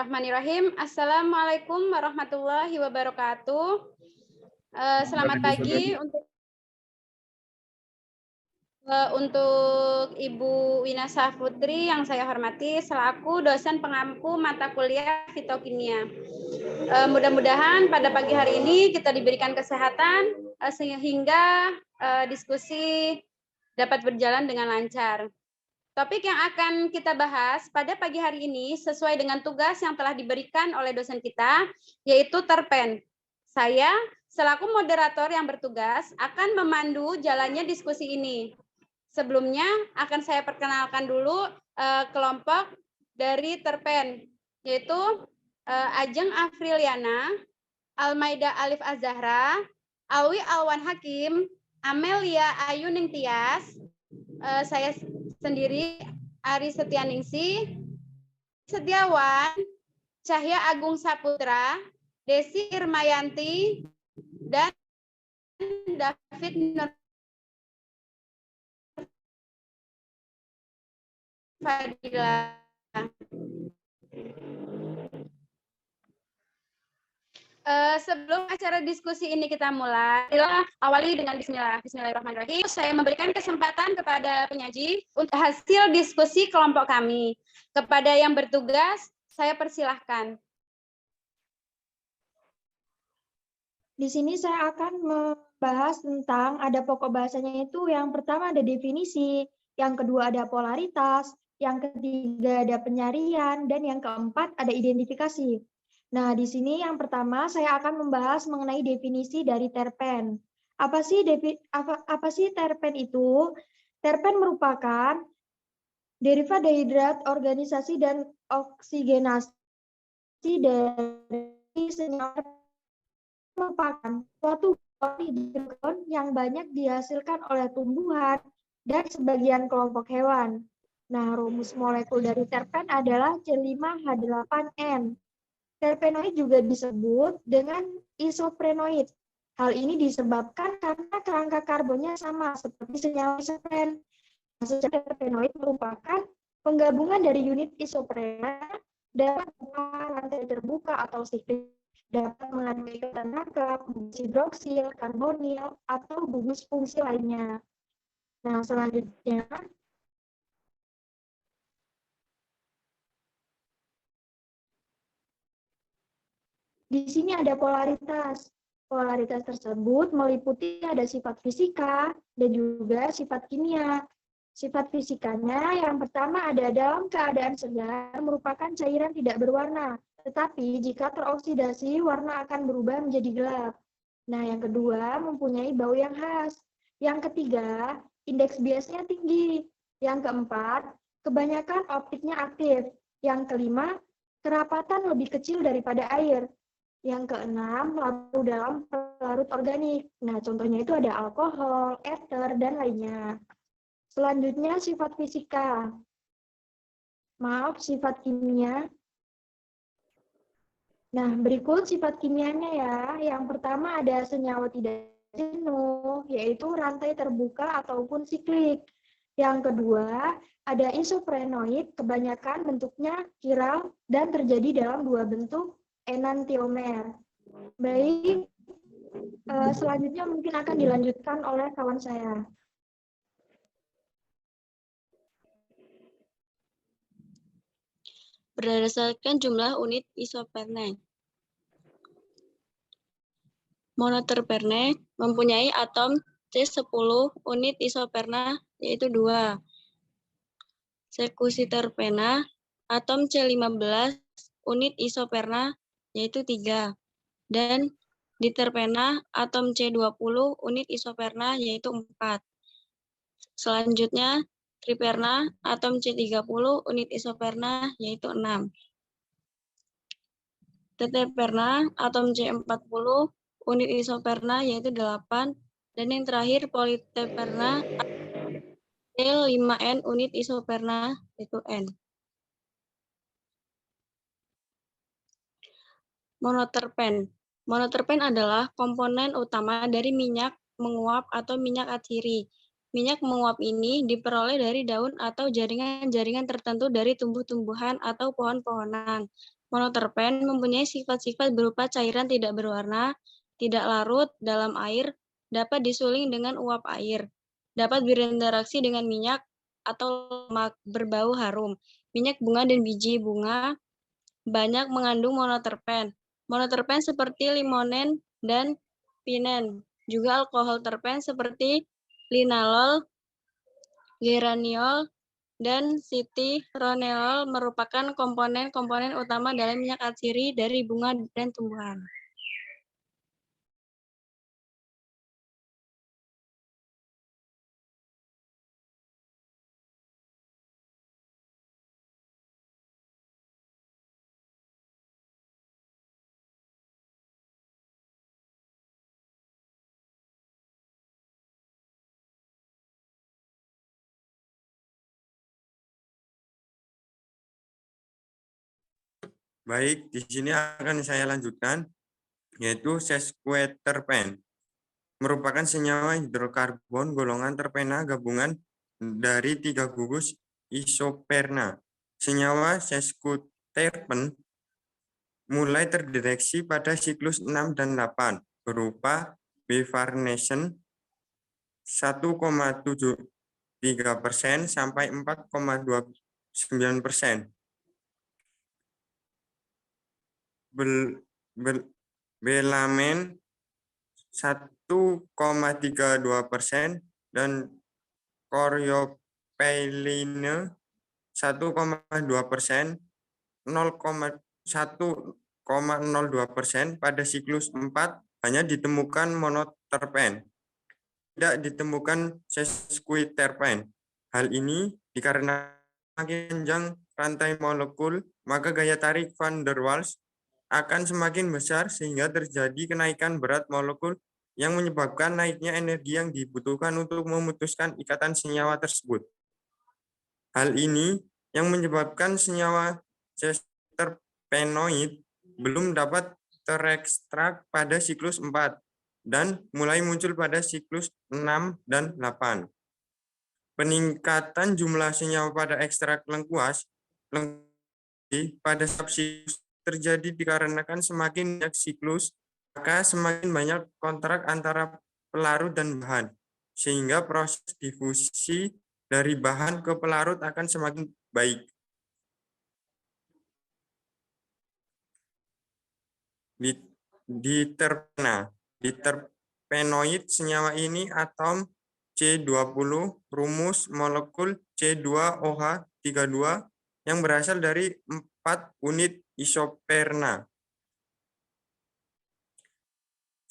Bismillahirrahmanirrahim. Assalamualaikum warahmatullahi wabarakatuh. Selamat pagi untuk Ibu Winasa Putri yang saya hormati selaku dosen pengampu mata kuliah fitokimia. Mudah-mudahan pada pagi hari ini kita diberikan kesehatan sehingga diskusi dapat berjalan dengan lancar. Topik yang akan kita bahas pada pagi hari ini sesuai dengan tugas yang telah diberikan oleh dosen kita, yaitu terpen. Saya, selaku moderator yang bertugas, akan memandu jalannya diskusi ini. Sebelumnya, akan saya perkenalkan dulu kelompok dari terpen, yaitu Ajeng Afriliana, Almaida Alif Azahra, Alwi Alwan Hakim, Amelia Ayu Ningtyas, saya sendiri Ari Setianingsih, Setiawan, Cahya Agung Saputra, Desi Irmayanti, dan David Nurfadila. Sebelum acara diskusi ini kita mulai, awali dengan Bismillahirrahmanirrahim. Saya memberikan kesempatan kepada penyaji untuk hasil diskusi kelompok kami. Kepada yang bertugas, saya persilahkan. Di sini saya akan membahas tentang ada pokok bahasanya itu yang pertama ada definisi, yang kedua ada polaritas, yang ketiga ada penyarian, dan yang keempat ada identifikasi. Nah, di sini yang pertama saya akan membahas mengenai definisi dari terpen. Apa sih terpen itu? Terpen merupakan derivat dehidrat organisasi dan oksigenasi dari senyawa merupakan suatu hidrogen yang banyak dihasilkan oleh tumbuhan dan sebagian kelompok hewan. Nah, rumus molekul dari terpen adalah C5H8N. Terpenoid juga disebut dengan isoprenoid. Hal ini disebabkan karena kerangka karbonnya sama seperti senyawa isopen. Secara terpenoid merupakan penggabungan dari unit isoprena dapat rantai terbuka atau siklik, dapat mengandung ikatan rangkap, hidroksil, karbonil, atau gugus fungsi lainnya. Nah, selanjutnya di sini ada polaritas. Polaritas tersebut meliputi ada sifat fisika dan juga sifat kimia. Sifat fisikanya yang pertama ada dalam keadaan segar merupakan cairan tidak berwarna. Tetapi jika teroksidasi, warna akan berubah menjadi gelap. Nah, yang kedua, mempunyai bau yang khas. Yang ketiga, indeks biasnya tinggi. Yang keempat, kebanyakan optiknya aktif. Yang kelima, kerapatan lebih kecil daripada air. Yang keenam, larut dalam pelarut organik. Nah, contohnya itu ada alkohol, ether, dan lainnya. Selanjutnya, sifat fisika. Sifat kimia. Nah, berikut sifat kimianya ya. Yang pertama ada senyawa tidak jenuh, yaitu rantai terbuka ataupun siklik. Yang kedua, ada isoprenoid, kebanyakan bentuknya kiral dan terjadi dalam dua bentuk enantiomer. Baik, selanjutnya mungkin akan dilanjutkan oleh kawan saya. Berdasarkan jumlah unit isoprene. Monoterpene mempunyai atom C10 unit isoperna, yaitu 2. Sekusiterpena, atom C15 unit isoperna, yaitu 3. Dan diterpena, atom C20 unit isoperna, yaitu 4. Selanjutnya, triperna, atom C30 unit isoperna, yaitu 6. Teteperna, atom C40 unit isoperna, yaitu 8. Dan yang terakhir, politeperna, C5N unit isoperna, yaitu N. Monoterpen. Monoterpen adalah komponen utama dari minyak menguap atau minyak atsiri. Minyak menguap ini diperoleh dari daun atau jaringan-jaringan tertentu dari tumbuh-tumbuhan atau pohon-pohonan. Monoterpen mempunyai sifat-sifat berupa cairan tidak berwarna, tidak larut dalam air, dapat disuling dengan uap air, dapat berinteraksi dengan minyak atau lemak berbau harum, minyak bunga dan biji bunga, banyak mengandung monoterpen. Monoterpen seperti limonen dan pinen, juga alkohol terpen seperti linalol, geraniol, dan sitironelol merupakan komponen-komponen utama dalam minyak atsiri dari bunga dan tumbuhan. Baik, di sini akan saya lanjutkan, yaitu sesquiterpen. Merupakan senyawa hidrokarbon golongan terpena gabungan dari 3 gugus isoperna. Senyawa sesquiterpen mulai terdeteksi pada siklus 6 dan 8 berupa Bevarnesen 1,73% sampai 4,29%. Belamen 1,32% dan Coriopeline 1,2%, 1,02% pada siklus 4 hanya ditemukan monoterpen. Tidak ditemukan sesquiterpen. Hal ini dikarenakan semakin panjang rantai molekul, maka gaya tarik van der Waals akan semakin besar sehingga terjadi kenaikan berat molekul yang menyebabkan naiknya energi yang dibutuhkan untuk memutuskan ikatan senyawa tersebut. Hal ini yang menyebabkan senyawa terpenoid belum dapat terekstrak pada siklus 4 dan mulai muncul pada siklus 6 dan 8. Peningkatan jumlah senyawa pada ekstrak lengkuas pada subsiklus terjadi dikarenakan semakin banyak siklus, maka semakin banyak kontrak antara pelarut dan bahan, sehingga proses difusi dari bahan ke pelarut akan semakin baik. Diterpenoid senyawa ini atom C20, rumus molekul C2OH32 yang berasal dari 4 unit isoperna.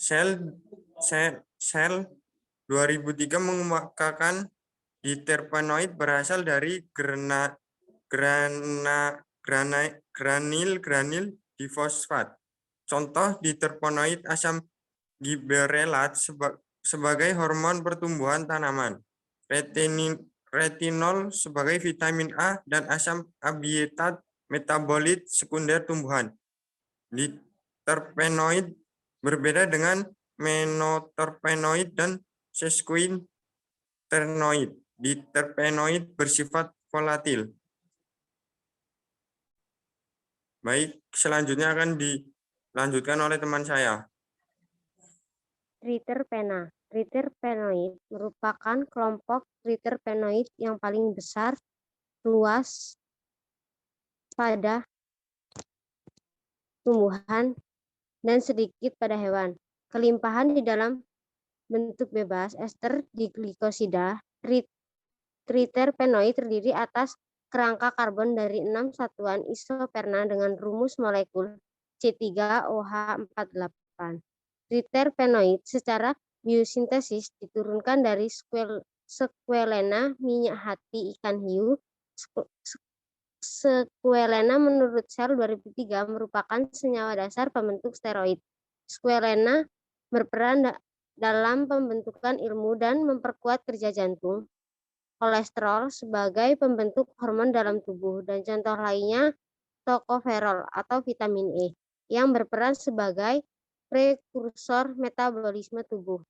Shell 2003 mengemukakan diterpenoid berasal dari granil difosfat. Contoh diterpenoid asam gibberelat sebagai hormon pertumbuhan tanaman, retinol sebagai vitamin A, dan asam abietat metabolit sekunder tumbuhan. Diterpenoid berbeda dengan monoterpenoid dan sesquiterpenoid. Diterpenoid bersifat volatil. Baik, selanjutnya akan dilanjutkan oleh teman saya. Triterpena. Triterpenoid merupakan kelompok triterpenoid yang paling besar, luas pada tumbuhan dan sedikit pada hewan. Kelimpahan di dalam bentuk bebas ester diglikosida. Triterpenoid terdiri atas kerangka karbon dari 6 satuan isoperna dengan rumus molekul C3OH48. Triterpenoid secara biosintesis diturunkan dari squalene minyak hati ikan hiu. Squalene menurut Shell 2003 merupakan senyawa dasar pembentuk steroid. Squalene berperan dalam pembentukan ilmu dan memperkuat kerja jantung, kolesterol sebagai pembentuk hormon dalam tubuh, dan contoh lainnya tocopherol atau vitamin E yang berperan sebagai prekursor metabolisme tubuh.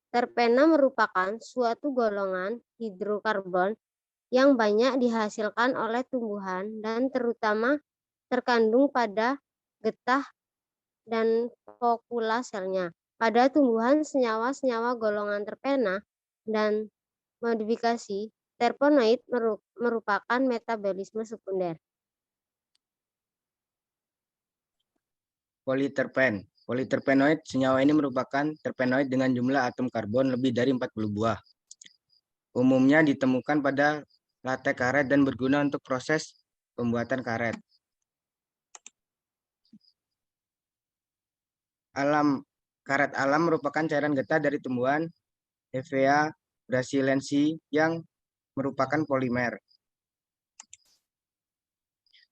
Terpena merupakan suatu golongan hidrokarbon yang banyak dihasilkan oleh tumbuhan dan terutama terkandung pada getah dan kokula selnya. Pada tumbuhan, senyawa-senyawa golongan terpena dan modifikasi terpenoid merupakan metabolisme sekunder. Politerpen. Politerpenoid, senyawa ini merupakan terpenoid dengan jumlah atom karbon lebih dari 40 buah. Umumnya ditemukan pada latek karet dan berguna untuk proses pembuatan karet. Karet alam merupakan cairan getah dari tumbuhan Hevea brasiliensis yang merupakan polimer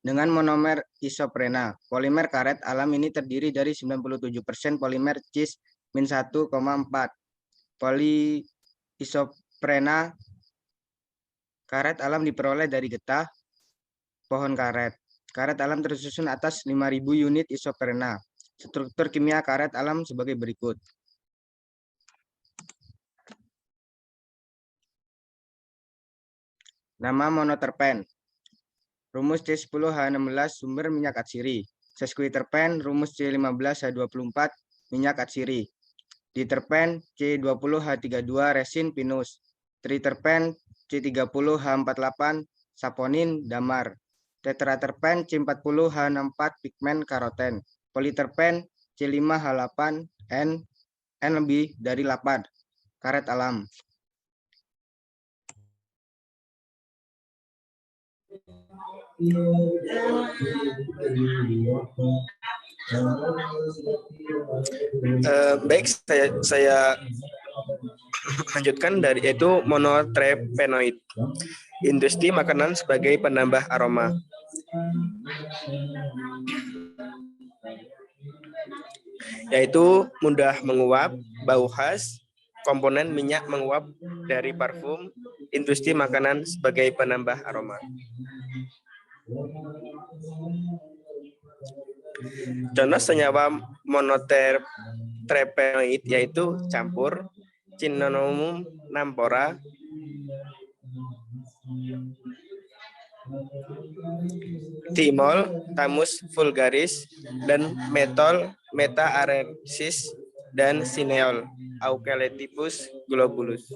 dengan monomer isoprena. Polimer karet alam ini terdiri dari 97% polimer cis-1,4. Poliisoprena karet alam diperoleh dari getah pohon karet. Karet alam tersusun atas 5.000 unit isoprena. Struktur kimia karet alam sebagai berikut. Nama monoterpen. Rumus C10H16 sumber minyak atsiri. Sesquiterpen rumus C15H24 minyak atsiri. Diterpen C20H32 resin pinus. Triterpen C30H48 saponin damar. Tetraterpen C40H64 pigmen karoten. Politerpen C5H8 N lebih dari 8. Karet alam. Baik, saya lanjutkan dari yaitu monoterpenoid. Industri makanan sebagai penambah aroma. Yaitu mudah menguap, bau khas, komponen minyak menguap dari parfum, industri makanan sebagai penambah aroma. Contoh senyawa monoterpenoid yaitu campur Cinnamomum namphora, thymol, Thamus vulgaris, dan metol, meta-arensis, dan sineol, Eucalyptus globulus.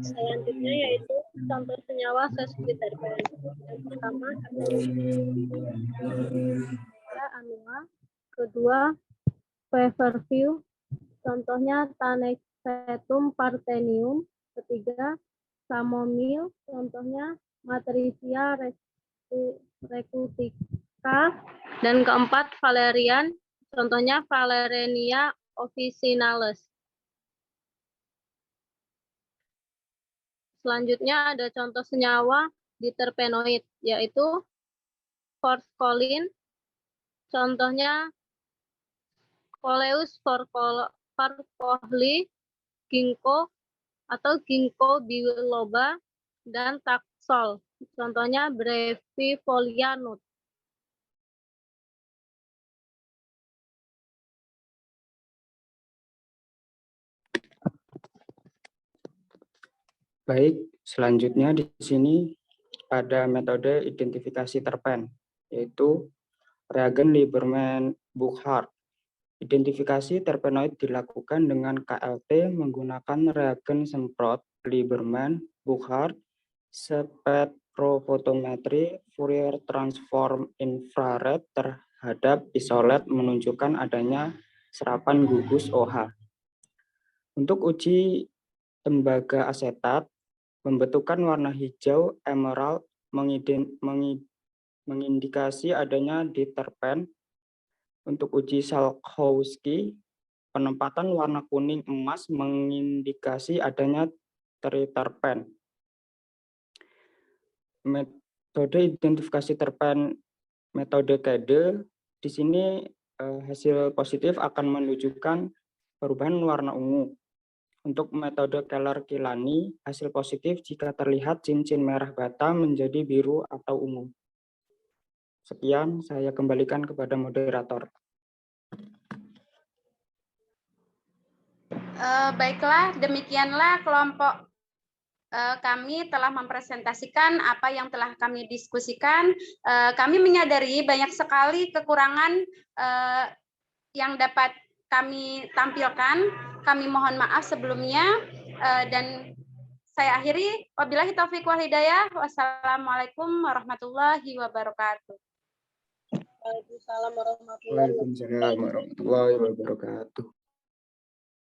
Selanjutnya yaitu contoh senyawa sesquiterpen. Yang pertama anua, kedua feverfew, contohnya Tanacetum parthenium, ketiga chamomile, contohnya Matricia recutica, dan keempat valerian, contohnya Valeriania officinalis. Selanjutnya ada contoh senyawa diterpenoid, yaitu forskolin, contohnya Coleus farcohli, ginkgo atau ginkgo biloba, dan taxol, contohnya Brevifolia nut. Baik, selanjutnya di sini ada metode identifikasi terpen, yaitu reagen Lieberman-Burkhardt. Identifikasi terpenoid dilakukan dengan KLT menggunakan reagen semprot Lieberman-Burkhardt, spektrofotometri, Fourier transform infrared terhadap isolat menunjukkan adanya serapan gugus OH. Untuk uji tembaga asetat, pembentukan warna hijau emerald mengindikasi adanya diterpen. Untuk uji Salkowski, penempatan warna kuning emas mengindikasi adanya triterpen. Metode identifikasi terpen metode KD, di sini hasil positif akan menunjukkan perubahan warna ungu. Untuk metode Keller-Kilani, hasil positif jika terlihat cincin merah bata menjadi biru atau ungu. Sekian, saya kembalikan kepada moderator. Baiklah, demikianlah kelompok kami telah mempresentasikan apa yang telah kami diskusikan. Kami menyadari banyak sekali kekurangan yang dapat kami tampilkan. Kami mohon maaf sebelumnya, dan saya akhiri. Wabillahi taufiq wal hidayah. Wassalamualaikum warahmatullahi wabarakatuh. Waalaikumsalam warahmatullahi wabarakatuh. Waalaikumsalam warahmatullahi wabarakatuh.